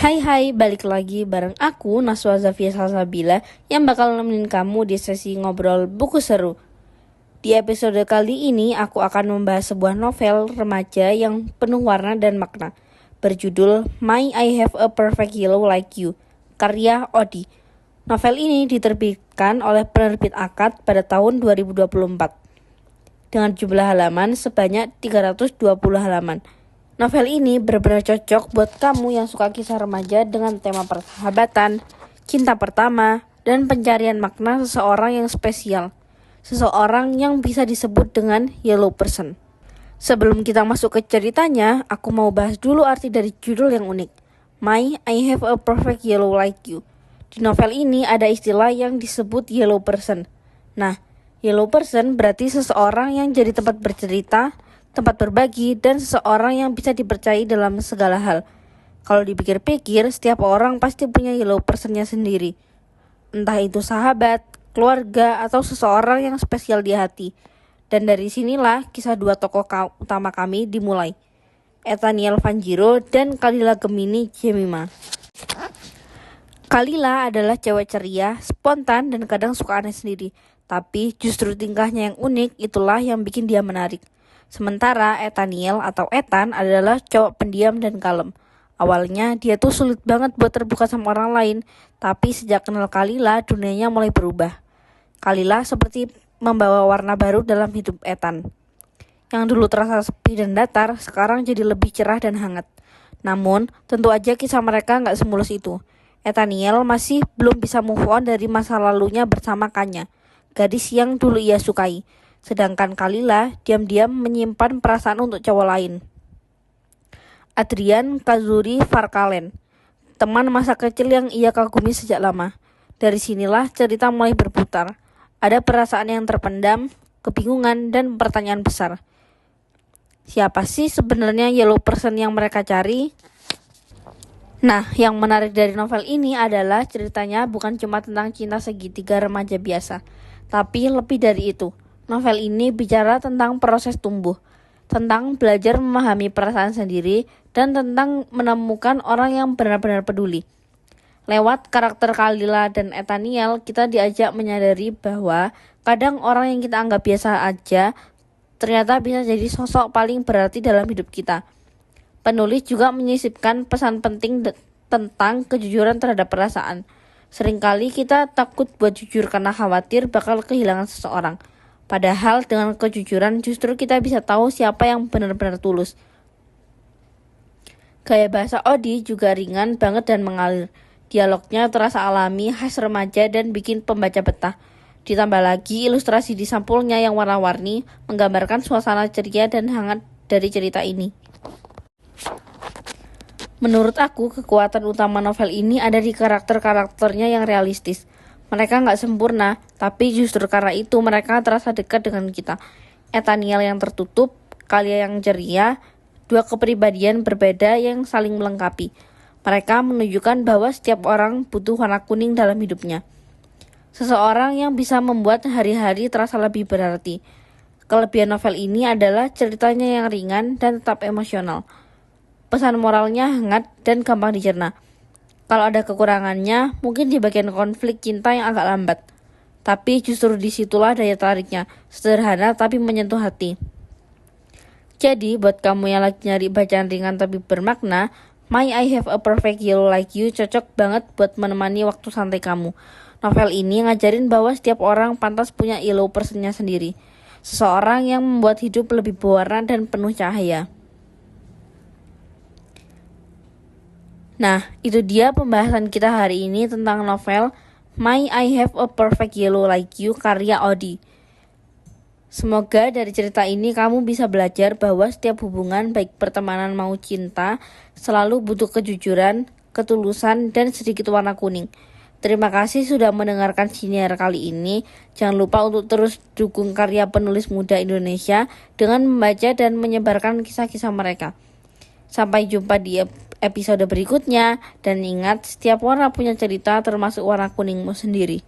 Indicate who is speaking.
Speaker 1: Hai, balik lagi bareng aku, Naswa Zafia Salsabila, yang bakal nemenin kamu di sesi ngobrol buku seru. Di episode kali ini, aku akan membahas sebuah novel remaja yang penuh warna dan makna, berjudul My I Have a Perfect Yellow Like You, karya Odi. Novel ini diterbitkan oleh penerbit Akad pada tahun 2024, dengan jumlah halaman sebanyak 320 halaman. Novel ini benar-benar cocok buat kamu yang suka kisah remaja dengan tema persahabatan, cinta pertama, dan pencarian makna seseorang yang spesial. Seseorang yang bisa disebut dengan yellow person. Sebelum kita masuk ke ceritanya, aku mau bahas dulu arti dari judul yang unik. My I Have a Perfect Yellow Like You. Di novel ini ada istilah yang disebut yellow person. Nah, yellow person berarti seseorang yang jadi tempat bercerita, tempat berbagi, dan seseorang yang bisa dipercayai dalam segala hal. Kalau dipikir-pikir, setiap orang pasti punya yellow personnya sendiri. Entah itu sahabat, keluarga, atau seseorang yang spesial di hati. Dan dari sinilah kisah dua tokoh utama kami dimulai. Ethaniel Vanjiro dan Kalila Gemini Jemima. Kalila adalah cewek ceria, spontan, dan kadang suka aneh sendiri. Tapi justru tingkahnya yang unik itulah yang bikin dia menarik. Sementara Ethaniel atau Ethan adalah cowok pendiam dan kalem. Awalnya dia tuh sulit banget buat terbuka sama orang lain, tapi sejak kenal Kalila dunianya mulai berubah. Kalila seperti membawa warna baru dalam hidup Ethan. Yang dulu terasa sepi dan datar, sekarang jadi lebih cerah dan hangat. Namun, tentu aja kisah mereka gak semulus itu. Ethaniel masih belum bisa move on dari masa lalunya bersama Kanya, gadis yang dulu ia sukai. Sedangkan Kalila diam-diam menyimpan perasaan untuk cowok lain. Adrian Kazuri Farkalen, teman masa kecil yang ia kagumi sejak lama. Dari sinilah cerita mulai berputar. Ada perasaan yang terpendam, kebingungan, dan pertanyaan besar. Siapa sih sebenarnya yellow person yang mereka cari? Nah, yang menarik dari novel ini adalah ceritanya bukan cuma tentang cinta segitiga remaja biasa, tapi lebih dari itu. Novel ini bicara tentang proses tumbuh, tentang belajar memahami perasaan sendiri, dan tentang menemukan orang yang benar-benar peduli. Lewat karakter Kalila dan Ethaniel, kita diajak menyadari bahwa kadang orang yang kita anggap biasa aja ternyata bisa jadi sosok paling berarti dalam hidup kita. Penulis juga menyisipkan pesan penting tentang kejujuran terhadap perasaan. Seringkali kita takut buat jujur karena khawatir bakal kehilangan seseorang. Padahal dengan kejujuran justru kita bisa tahu siapa yang benar-benar tulus. Gaya bahasa Odi juga ringan banget dan mengalir. Dialognya terasa alami, khas remaja, dan bikin pembaca betah. Ditambah lagi ilustrasi di sampulnya yang warna-warni, menggambarkan suasana ceria dan hangat dari cerita ini. Menurut aku, kekuatan utama novel ini ada di karakter-karakternya yang realistis. Mereka gak sempurna, tapi justru karena itu mereka terasa dekat dengan kita. Ethaniel yang tertutup, Kalila yang ceria, dua kepribadian berbeda yang saling melengkapi. Mereka menunjukkan bahwa setiap orang butuh warna kuning dalam hidupnya. Seseorang yang bisa membuat hari-hari terasa lebih berarti. Kelebihan novel ini adalah ceritanya yang ringan dan tetap emosional. Pesan moralnya hangat dan gampang dicerna. Kalau ada kekurangannya, mungkin di bagian konflik cinta yang agak lambat. Tapi justru disitulah daya tariknya, sederhana tapi menyentuh hati. Jadi, buat kamu yang lagi nyari bacaan ringan tapi bermakna, My I Have a Perfect Yellow Like You cocok banget buat menemani waktu santai kamu. Novel ini ngajarin bahwa setiap orang pantas punya yellow personnya sendiri. Seseorang yang membuat hidup lebih berwarna dan penuh cahaya. Nah, itu dia pembahasan kita hari ini tentang novel My I Have a Perfect Yellow Like You karya Odi. Semoga dari cerita ini kamu bisa belajar bahwa setiap hubungan, baik pertemanan mau cinta, selalu butuh kejujuran, ketulusan, dan sedikit warna kuning. Terima kasih sudah mendengarkan siniar kali ini. Jangan lupa untuk terus dukung karya penulis muda Indonesia dengan membaca dan menyebarkan kisah-kisah mereka. Sampai jumpa di episode berikutnya, dan ingat, setiap warna punya cerita termasuk warna kuningmu sendiri.